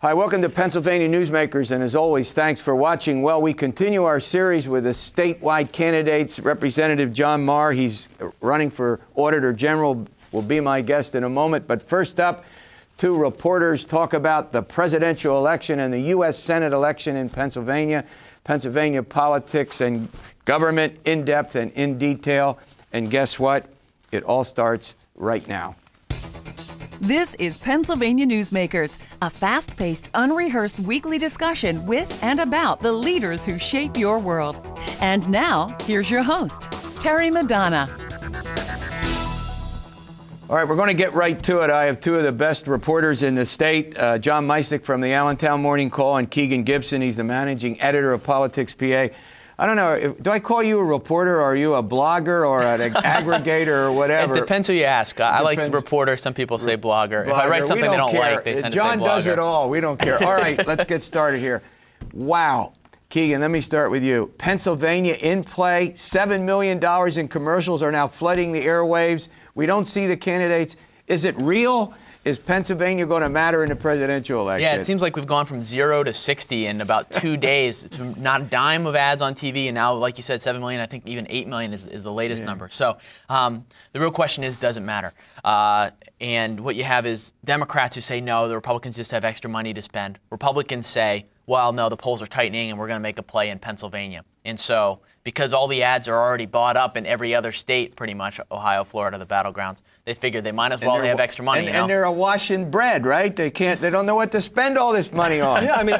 Hi, welcome to Pennsylvania Newsmakers, and as always, thanks for watching. Well, we continue our series with the statewide candidates. Representative John Maher, he's running for Auditor General, will be my guest in a moment. But first up, two reporters talk about the presidential election and the U.S. Senate election in Pennsylvania, Pennsylvania politics and government in depth and in detail. And guess what? It all starts right now. This is Pennsylvania Newsmakers, a fast-paced, unrehearsed weekly discussion with and about the leaders who shape your world. And now, here's your host, Terry Madonna. All right, we're going to get right to it. I have two of the best reporters in the state, John Micek from the Allentown Morning Call and Keegan Gibson. He's the managing editor of Politics PA. I don't know, do I call you a reporter, or are you a blogger, or an aggregator, or whatever? It depends who you ask. I like the reporter. Some people say blogger. If I write something they don't like, they tend to say blogger. John does it all. We don't care. All right, let's get started here. Wow. Keegan, let me start with you. Pennsylvania in play. $7 million in commercials are now flooding the airwaves. We don't see the candidates. Is it real? Is Pennsylvania going to matter in the presidential election? Yeah, it seems like we've gone from 0 to 60 in about 2 days. It's not a dime of ads on TV, and now, like you said, 7 million. I think even 8 million is the latest number. So the real question is, does it matter? And what you have is Democrats who say, no, the Republicans just have extra money to spend. Republicans say, well, no, the polls are tightening, and we're going to make a play in Pennsylvania. And so because all the ads are already bought up in every other state, pretty much, Ohio, Florida, the battlegrounds, they figured they might as well have extra money. And they're awash in bread, right? They don't know what to spend all this money on. Yeah, I mean,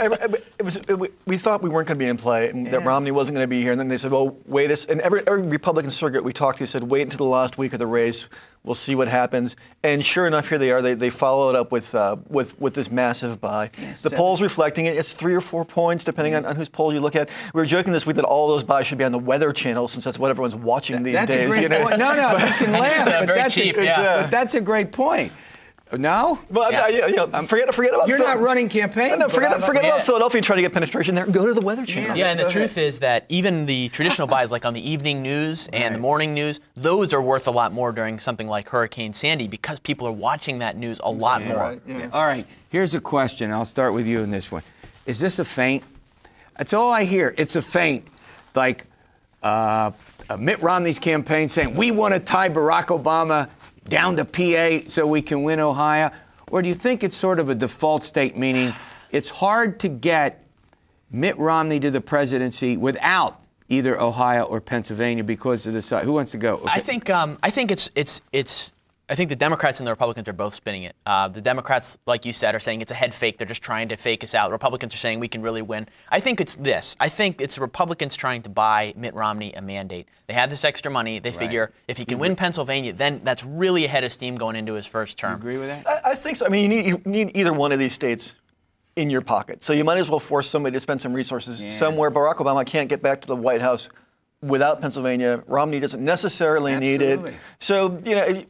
we thought we weren't going to be in play, and that Romney wasn't going to be here. And then they said, well, wait a second. And every Republican circuit we talked to said, wait until the last week of the race. We'll see what happens. And sure enough, here they are. They follow it up with this massive buy. Yeah, the polls reflecting it. It's 3 or 4 points, depending on whose poll you look at. We were joking this week that all those buys should be on the Weather Channel, since that's what everyone's watching these days. That's a great point. No, you can laugh, but that's a great point. No? Well, forget about. You're not running campaigns. No, forget about Philadelphia trying to get penetration there. Go to the Weather Channel. Yeah, and the truth is that even the traditional buys, like on the evening news and the morning news, those are worth a lot more during something like Hurricane Sandy, because people are watching that news a lot more. Right, yeah. All right, here's a question. I'll start with you in this one. Is this a feint? That's all I hear. It's a feint. Like Mitt Romney's campaign saying, we want to tie Barack Obama down to PA so we can win Ohio? Or do you think it's sort of a default state, meaning it's hard to get Mitt Romney to the presidency without either Ohio or Pennsylvania because of the side? Who wants to go? Okay. I think the Democrats and the Republicans are both spinning it. The Democrats, like you said, are saying it's a head fake. They're just trying to fake us out. The Republicans are saying we can really win. I think it's this. I think it's the Republicans trying to buy Mitt Romney a mandate. They have this extra money. They figure if he can win Pennsylvania, then that's really a head of steam going into his first term. You agree with that? I think so. I mean, you need either one of these states in your pocket. So you might as well force somebody to spend some resources somewhere. Barack Obama can't get back to the White House without Pennsylvania. Romney doesn't necessarily need it. So, I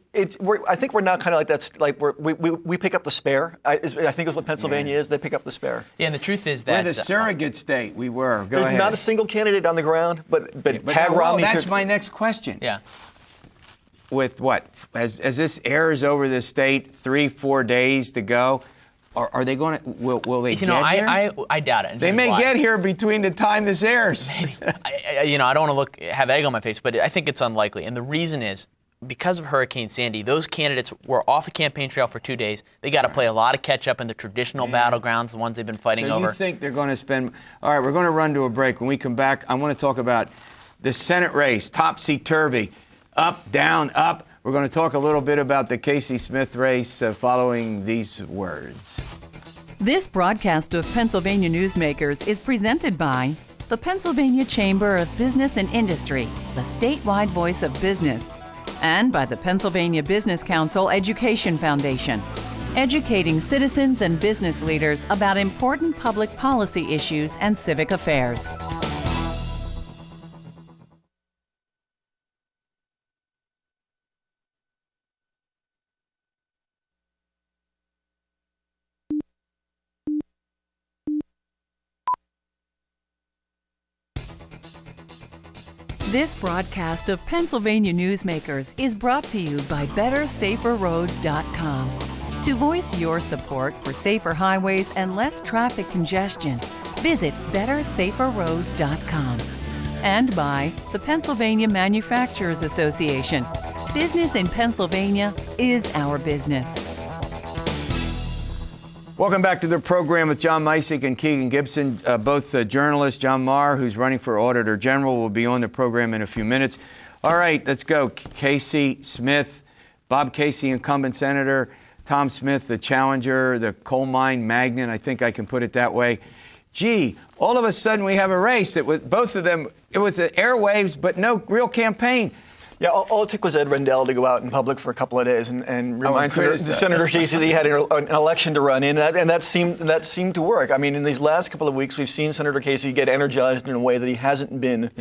think we're now kind of like that's like we pick up the spare. I think is what Pennsylvania is. They pick up the spare. Yeah, and the truth is that we're the surrogate state. We were. There's not a single candidate on the ground, but tag Romney. That's my next question. Yeah. With what? As this airs over the state, 3-4 days to go. Are they going to? Will they get here? I doubt it. They may get here between the time this airs. I don't want to have egg on my face, but I think it's unlikely. And the reason is because of Hurricane Sandy, those candidates were off the campaign trail for 2 days. They got to play a lot of catch up in the traditional battlegrounds, the ones they've been fighting over. So you think they're going to spend? All right, we're going to run to a break. When we come back, I want to talk about the Senate race, topsy-turvy, up, down, up. We're going to talk a little bit about the Casey Smith race following these words. This broadcast of Pennsylvania Newsmakers is presented by the Pennsylvania Chamber of Business and Industry, the statewide voice of business, and by the Pennsylvania Business Council Education Foundation, educating citizens and business leaders about important public policy issues and civic affairs. This broadcast of Pennsylvania Newsmakers is brought to you by BetterSaferRoads.com. To voice your support for safer highways and less traffic congestion, visit bettersaferroads.com. And by the Pennsylvania Manufacturers Association. Business in Pennsylvania is our business. Welcome back to the program with John Micek and Keegan Gibson, both journalists. John Maher, who's running for Auditor General, will be on the program in a few minutes. All right, let's go. Casey Smith, Bob Casey, incumbent senator, Tom Smith, the challenger, the coal mine magnate, I think I can put it that way. Gee, all of a sudden we have a race that with both of them, it was the airwaves, but no real campaign. Yeah, all it took was Ed Rendell to go out in public for a couple of days and remind Senator Casey that he had an election to run in, and that seemed to work. I mean, in these last couple of weeks, we've seen Senator Casey get energized in a way that he hasn't been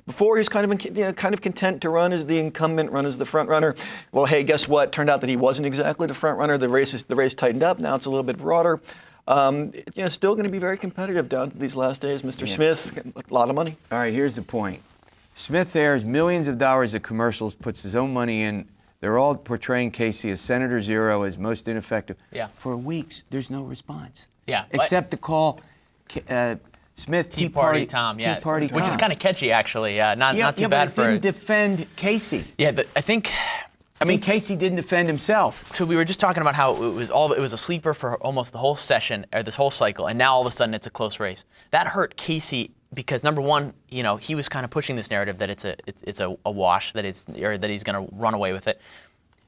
before. He's kind of content to run as the incumbent, run as the front runner. Well, hey, guess what? Turned out that he wasn't exactly the front runner. The race tightened up. Now it's a little bit broader. Still going to be very competitive down to these last days. Mr. Smith, a lot of money. All right, here's the point. Smith airs millions of dollars of commercials, puts his own money in. They're all portraying Casey as Senator Zero, as most ineffective. Yeah. For weeks, there's no response. Yeah. Except to call Smith Tea Party Tom, Tea Party Tom. Which is kind of catchy, actually. Not too bad but for it didn't defend Casey. Yeah, but I mean, Casey didn't defend himself. So we were just talking about how it was a sleeper for almost the whole session, or this whole cycle, and now all of a sudden it's a close race. That hurt Casey because, number one, he was kind of pushing this narrative that it's a wash, that he's going to run away with it.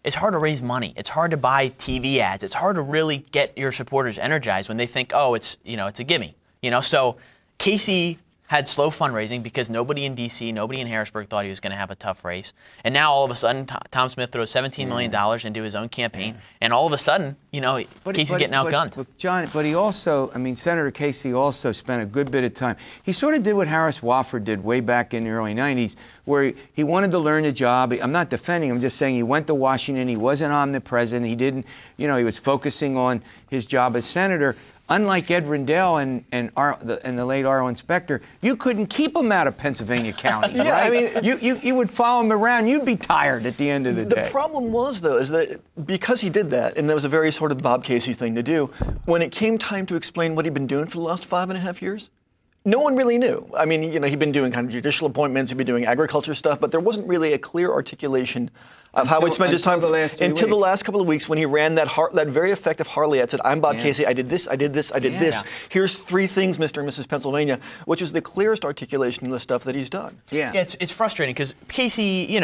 It's hard to raise money. It's hard to buy TV ads. It's hard to really get your supporters energized when they think, oh, it's a gimme. So Casey had slow fundraising because nobody in D.C., nobody in Harrisburg thought he was going to have a tough race. And now all of a sudden, Tom Smith throws $17 million into his own campaign, and all of a sudden, Casey's getting outgunned. But John, he also, Senator Casey also spent a good bit of time. He sort of did what Harris Wofford did way back in the early 90s, where he wanted to learn the job. I'm not defending him, I'm just saying he went to Washington, he wasn't omnipresent, he didn't, he was focusing on his job as senator. Unlike Ed Rendell and the late R.O. Inspector, you couldn't keep him out of Pennsylvania County, right? You would follow him around. You'd be tired at the end of the day. The problem was, though, is that because he did that, and that was a very sort of Bob Casey thing to do, when it came time to explain what he'd been doing for the last 5.5 years, no one really knew. I mean, he'd been doing kind of judicial appointments, he'd been doing agriculture stuff, but there wasn't really a clear articulation of how he'd spent his time until the last couple of weeks when he ran that very effective Harley ad, said, I'm Bob Casey, I did this, I did this, I did this. Here's 3 things, Mr. and Mrs. Pennsylvania, which is the clearest articulation of the stuff that he's done. Yeah, it's frustrating because Casey,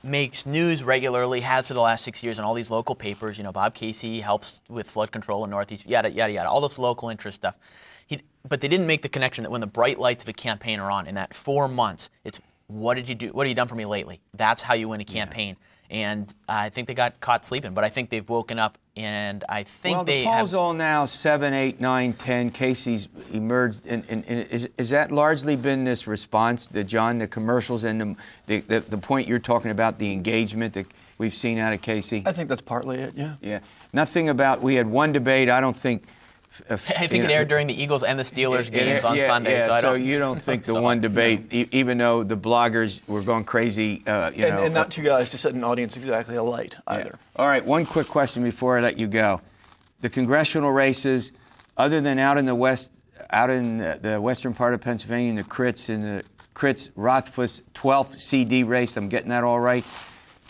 makes news regularly, has for the last 6 years in all these local papers. Bob Casey helps with flood control in Northeast, yada, yada, yada, all this local interest stuff. But they didn't make the connection that when the bright lights of a campaign are on, in that 4 months, it's what did you do? What have you done for me lately? That's how you win a campaign. And I think they got caught sleeping, but I think they've woken up, and I think the polls all now 7, 8, 9, 10. Casey's emerged, and is that largely been this response, John, the commercials and the point you're talking about, the engagement that we've seen out of Casey? I think that's partly it. Yeah. Yeah. Nothing about. We had one debate. I don't think. I think it aired during the Eagles and the Steelers games on Sunday. Yeah, so you don't think the one debate, even though the bloggers were going crazy, And not 2 guys to set an audience exactly alight either. All right, one quick question before I let you go. The congressional races, other than out in the west, out in the western part of Pennsylvania, in the Rothfuss 12th CD race, I'm getting that all right.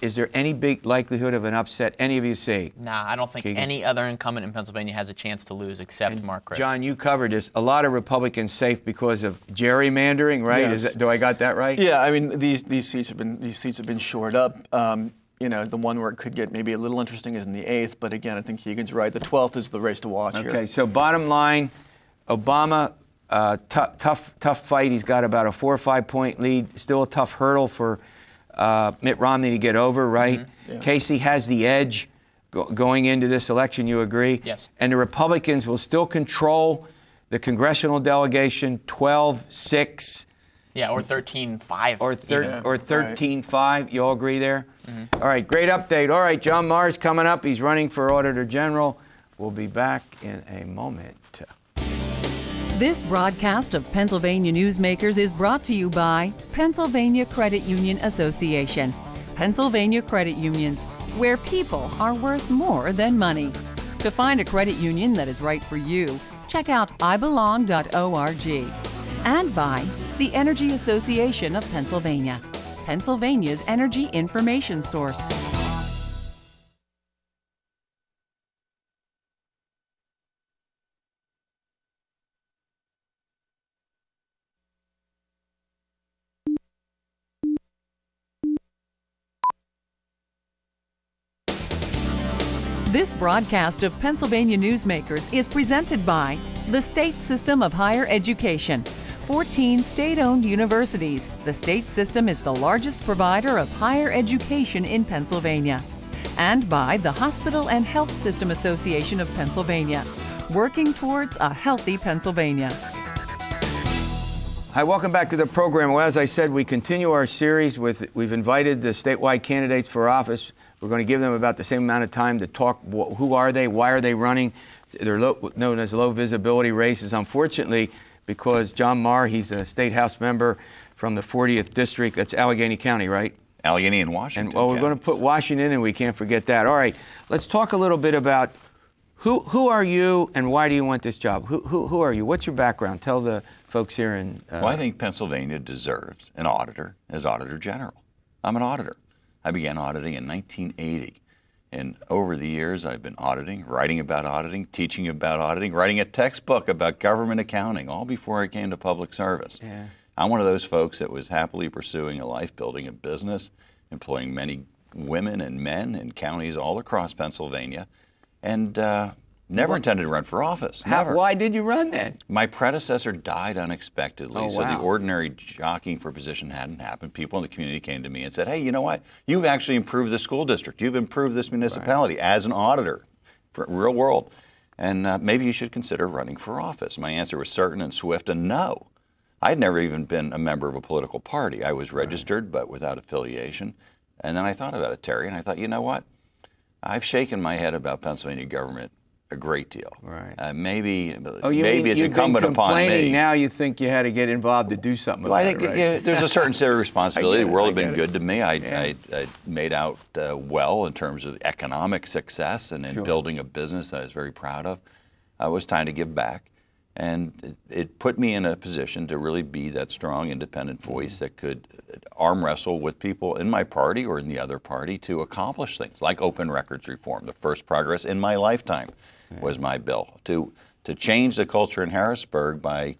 Is there any big likelihood of an upset any of you see? Nah, I don't think any other incumbent in Pennsylvania has a chance to lose except Mark Critz. John, you covered this. A lot of Republicans safe because of gerrymandering, right? Yes. Do I got that right? Yeah, I mean these seats have been shored up. The one where it could get maybe a little interesting is in the 8th, but again, I think Keegan's right. The 12th is the race to watch here. Okay, so bottom line, Obama, tough fight. He's got about a 4 or 5 point lead. Still a tough hurdle for Mitt Romney to get over, right? Mm-hmm. Yeah. Casey has the edge going into this election, you agree? Yes. And the Republicans will still control the congressional delegation 12-6. Yeah, or 13-5. Or 13-5. You all agree there? Mm-hmm. All right, great update. All right, John Maher's coming up. He's running for Auditor General. We'll be back in a moment. This broadcast of Pennsylvania Newsmakers is brought to you by Pennsylvania Credit Union Association. Pennsylvania Credit Unions, where people are worth more than money. To find a credit union that is right for you, check out ibelong.org. And by the Energy Association of Pennsylvania, Pennsylvania's energy information source. This broadcast of Pennsylvania Newsmakers is presented by the State System of Higher Education. 14 state-owned universities. The state system is the largest provider of higher education in Pennsylvania. And by the Hospital and Health System Association of Pennsylvania, working towards a healthy Pennsylvania. Hi, welcome back to the program. Well, as I said, we continue our series we've invited the statewide candidates for office. We're going to give them about the same amount of time to talk. Who are they? Why are they running? They're known as low visibility races. Unfortunately, because John Maher, he's a state house member from the 40th district. That's Allegheny County, right? Allegheny and Washington. And we're going to put Washington, and we can't forget that. All right, let's talk a little bit about who are you and why do you want this job? Who are you? What's your background? Tell the folks here in. Well, I think Pennsylvania deserves an auditor as Auditor General. I'm an auditor. I began auditing in 1980. And over the years, I've been auditing, writing about auditing, teaching about auditing, writing a textbook about government accounting, all before I came to public service. Yeah. I'm one of those folks that was happily pursuing a life building a business, employing many women and men in counties all across Pennsylvania, and never intended to run for office. Never. Why did you run then? My predecessor died unexpectedly, so wow. the ordinary jockeying for position hadn't happened. People in the community came to me and said, hey, you know what? You've actually improved this school district. You've improved this municipality as an auditor for real world. And maybe you should consider running for office. My answer was certain and swift and no. I'd never even been a member of a political party. I was registered, but without affiliation. And then I thought about it, Terry, and I thought, you know what? I've shaken my head about Pennsylvania government a great deal. Right. Maybe Maybe it's incumbent upon me. Now you think you had to get involved to do something about I think it, right? yeah, there's a certain set of responsibility. The world had been good to me. I made out well in terms of economic success and in building a business that I was very proud of. It was time to give back. And it put me in a position to really be that strong, independent voice that could arm wrestle with people in my party or in the other party to accomplish things like open records reform. The first progress in my lifetime was my bill to change the culture in Harrisburg by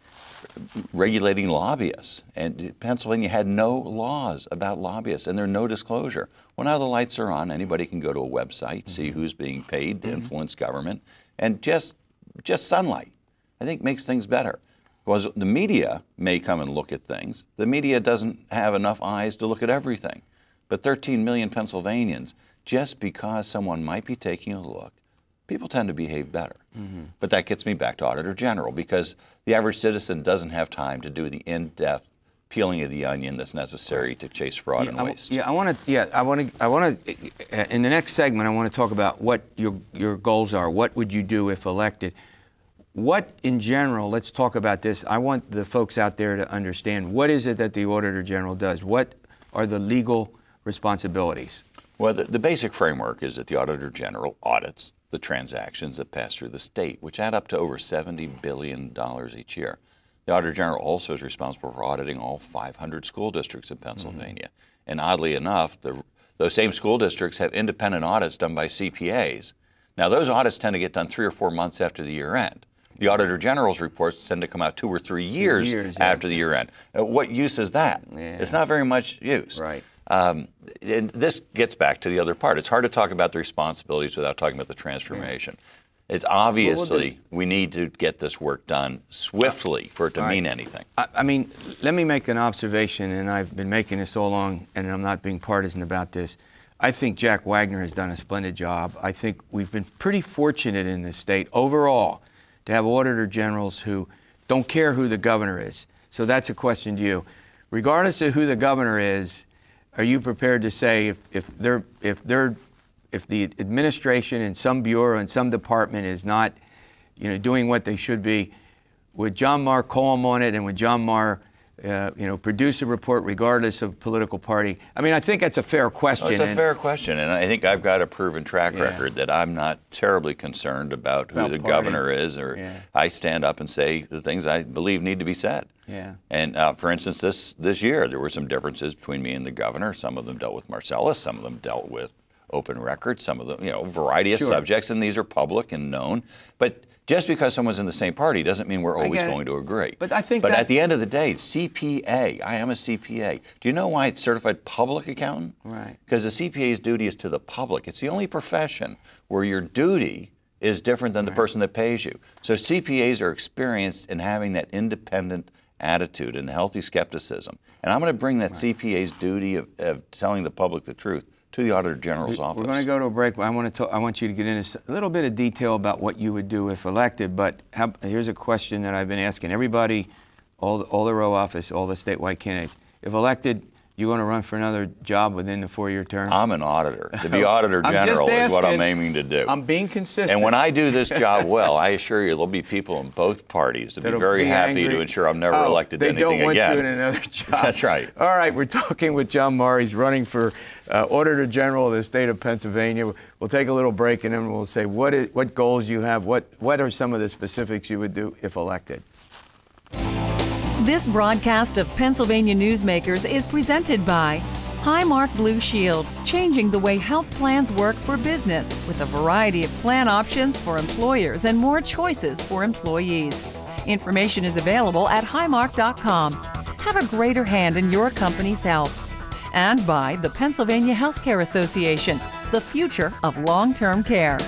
regulating lobbyists. And Pennsylvania had no laws about lobbyists, and there's no disclosure. Well, now the lights are on. Anybody can go to a website, see who's being paid to influence government, and just sunlight, I think, makes things better. Because the media may come and look at things. The media doesn't have enough eyes to look at everything. But 13 million Pennsylvanians, just because someone might be taking a look, people tend to behave better. But that gets me back to Auditor General, because the average citizen doesn't have time to do the in-depth peeling of the onion that's necessary to chase fraud and waste. I want to. In the next segment, I want to talk about what your goals are. What would you do if elected? What, in general, let's talk about this. I want the folks out there to understand, what is it that the Auditor General does? What are the legal responsibilities? Well, the basic framework is that the Auditor General audits the transactions that pass through the state, which add up to over $70 billion each year. The Auditor General also is responsible for auditing all 500 school districts in Pennsylvania. And oddly enough, those same school districts have independent audits done by CPAs. Now, those audits tend to get done 3 or 4 months after the year end. The Auditor General's reports tend to come out 2 or 3 years after the year end. What use is that? Yeah. It's not very much use. Right. And this gets back to the other part. It's hard to talk about the responsibilities without talking about the transformation. It's obviously we need to get this work done swiftly for it to mean anything. I mean, let me make an observation, and I've been making this all along, and I'm not being partisan about this. I think Jack Wagner has done a splendid job. I think we've been pretty fortunate in this state overall to have Auditor Generals who don't care who the governor is. So that's a question to you. Regardless of who the governor is, are you prepared to say if the administration in some bureau in some department is not, doing what they should be, would John Maher call him on it, and would John Maher produce a report regardless of political party? I mean, I think that's a fair question. It's a fair question, and I think I've got a proven track record that I'm not terribly concerned about who the governor is, or I stand up and say the things I believe need to be said. Yeah. And for instance, this year there were some differences between me and the governor. Some of them dealt with Marcellus, some of them dealt with open records, some of them, a variety of subjects, and these are public and known. But just because someone's in the same party doesn't mean we're always going to agree. But I think at the end of the day, CPA, I am a CPA. Do you know why it's certified public accountant? Right. Because the CPA's duty is to the public. It's the only profession where your duty is different than the person that pays you. So CPAs are experienced in having that independent attitude and healthy skepticism. And I'm going to bring that CPA's duty of telling the public the truth to the Auditor General's office. We're going to go to a break. I want you to get into a little bit of detail about what you would do if elected. But here's a question that I've been asking everybody, all the row office, all the statewide candidates. If elected, you going to run for another job within the 4-year term? I'm an auditor. To be Auditor General is what I'm aiming to do. I'm being consistent. And when I do this job well, I assure you there'll be people in both parties that will be very happy to ensure I'm never elected to anything again. They don't want you in another job. That's right. All right, we're talking with John Maher. He's running for Auditor General of the state of Pennsylvania. We'll take a little break and then we'll say what goals you have, what are some of the specifics you would do if elected. This broadcast of Pennsylvania Newsmakers is presented by Highmark Blue Shield, changing the way health plans work for business with a variety of plan options for employers and more choices for employees. Information is available at highmark.com. Have a greater hand in your company's health. And by the Pennsylvania Healthcare Association, the future of long-term care.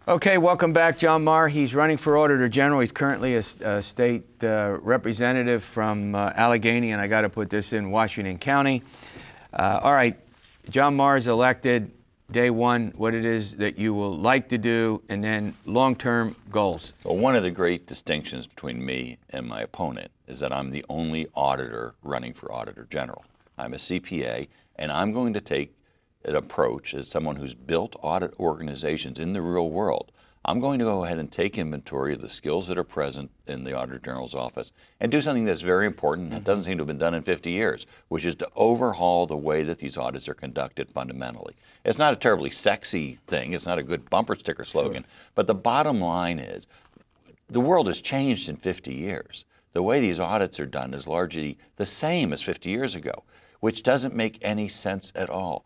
Okay, welcome back, John Maher. He's running for Auditor General. He's currently a state representative from Allegheny, and I got to put this in Washington County. All right, John Maher is elected. Day one, what it is that you will like to do, and then long-term goals. Well, one of the great distinctions between me and my opponent is that I'm the only auditor running for Auditor General. I'm a CPA, and I'm going to take an approach as someone who's built audit organizations in the real world. I'm going to go ahead and take inventory of the skills that are present in the Auditor General's office and do something that's very important that doesn't seem to have been done in 50 years, which is to overhaul the way that these audits are conducted fundamentally. It's not a terribly sexy thing. It's not a good bumper sticker slogan. But the bottom line is the world has changed in 50 years. The way these audits are done is largely the same as 50 years ago, which doesn't make any sense at all.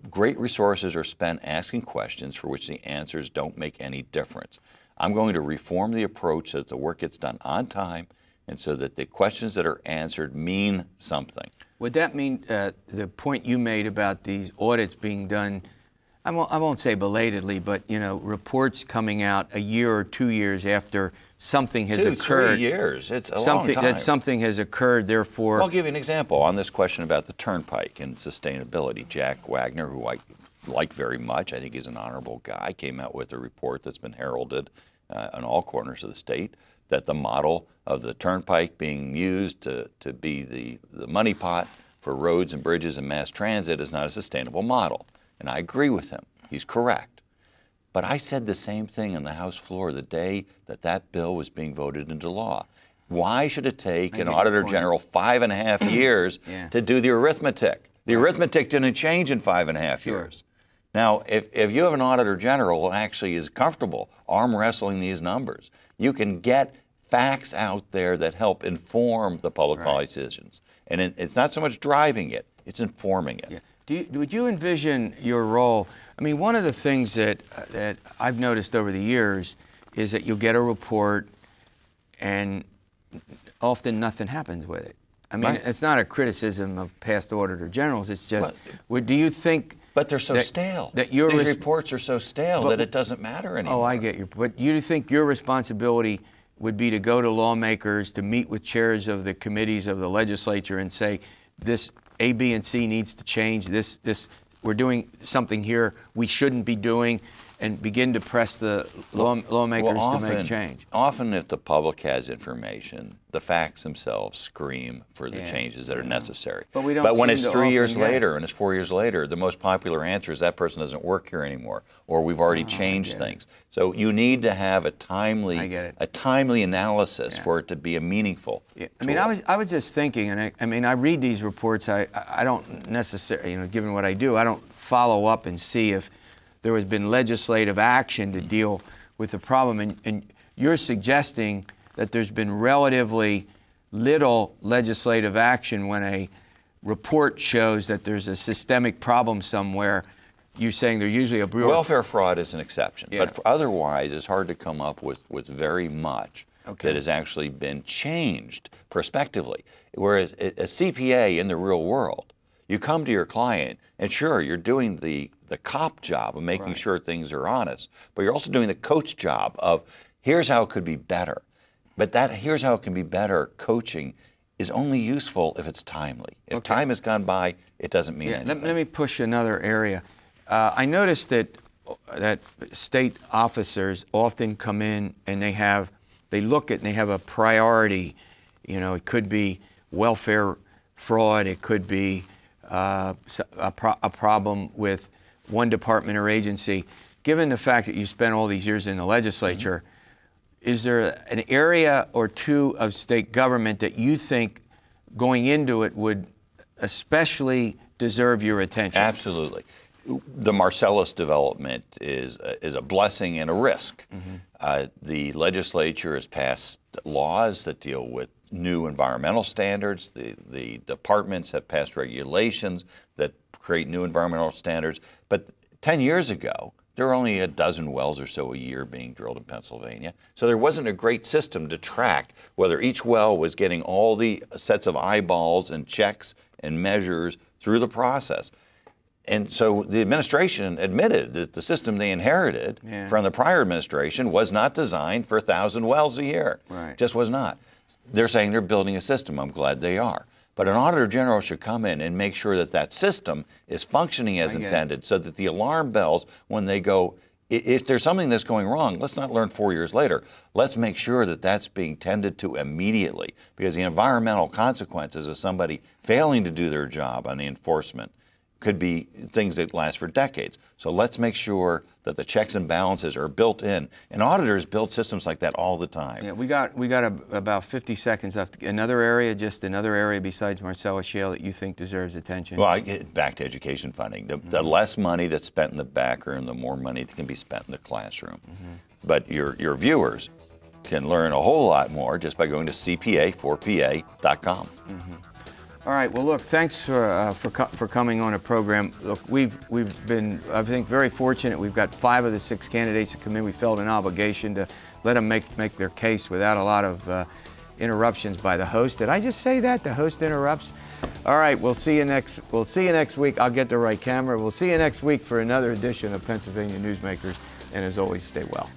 Great resources are spent asking questions for which the answers don't make any difference. I'm going to reform the approach so that the work gets done on time and so that the questions that are answered mean something. Would that mean the point you made about these audits being done, I won't say belatedly, but reports coming out a year or 2 years after something has occurred? 2-3 years. It's a long time. That something has occurred, therefore. I'll give you an example on this question about the turnpike and sustainability. Jack Wagner, who I like very much, I think he's an honorable guy, came out with a report that's been heralded on all corners of the state that the model of the turnpike being used to be the money pot for roads and bridges and mass transit is not a sustainable model. And I agree with him. He's correct. But I said the same thing on the House floor the day that bill was being voted into law. Why should it take an Auditor General 5.5 years to do the arithmetic? The arithmetic didn't change in 5.5 years. Now, if you have an Auditor General who actually is comfortable arm wrestling these numbers, you can get facts out there that help inform the public policy decisions. And it's not so much driving it, it's informing it. Yeah. Would you envision your role? I mean, one of the things that I've noticed over the years is that you'll get a report and often nothing happens with it. I mean, it's not a criticism of past Auditor Generals. It's just, do you think... But they're so stale. These reports are so stale that it doesn't matter anymore. Oh, I get you. But you think your responsibility would be to go to lawmakers, to meet with chairs of the committees of the legislature and say, this A, B, and C needs to change. We're doing something here we shouldn't be doing. and begin to press the lawmakers to make change? Often if the public has information, the facts themselves scream for the changes that are necessary. But we don't when seem it's to 3 years often get it. later and it's 4 years later, the most popular answer is that person doesn't work here anymore, or we've already changed things. So you need to have a timely analysis for it to be a meaningful tool. I mean, I was just thinking, and I read these reports. I don't necessarily, given what I do, I don't follow up and see if there has been legislative action to deal with the problem. And you're suggesting that there's been relatively little legislative action when a report shows that there's a systemic problem somewhere. You're saying there's usually a welfare fraud is an exception, Yeah. but otherwise it's hard to come up with very much that has actually been changed prospectively. Whereas a CPA in the real world, you come to your client and sure, you're doing the cop job of making sure things are honest, but you're also doing the coach job of here's how it could be better. But that here's how it can be better coaching is only useful if it's timely. If time has gone by, it doesn't mean anything. Let me push another area. I noticed that state officers often come in and they look at and they have a priority. It could be welfare fraud. It could be a problem with one department or agency. Given the fact that you spent all these years in the legislature, is there an area or two of state government that you think going into it would especially deserve your attention? Absolutely. The Marcellus development is a blessing and a risk. The legislature has passed laws that deal with new environmental standards. The departments have passed regulations that create new environmental standards. But 10 years ago, there were only a dozen wells or so a year being drilled in Pennsylvania. So there wasn't a great system to track whether each well was getting all the sets of eyeballs and checks and measures through the process. And so the administration admitted that the system they inherited from the prior administration was not designed for 1,000 wells a year. Just was not. They're saying they're building a system. I'm glad they are. But an Auditor General should come in and make sure that that system is functioning as intended so that the alarm bells, when they go, if there's something that's going wrong, let's not learn 4 years later. Let's make sure that that's being tended to immediately, because the environmental consequences of somebody failing to do their job on the enforcement could be things that last for decades. So let's make sure that the checks and balances are built in. And auditors build systems like that all the time. Yeah, we got about 50 seconds left. Another area besides Marcellus Shale that you think deserves attention? Well, I get back to education funding. The less money that's spent in the back room, the more money that can be spent in the classroom. But your viewers can learn a whole lot more just by going to cpa4pa.com. All right. Well, look. Thanks for coming on a program. Look, we've been, I think, very fortunate. We've got 5 of the 6 candidates that come in. We felt an obligation to let them make their case without a lot of interruptions by the host. Did I just say that? The host interrupts. All right. We'll see you next week. I'll get the right camera. We'll see you next week for another edition of Pennsylvania Newsmakers. And as always, stay well.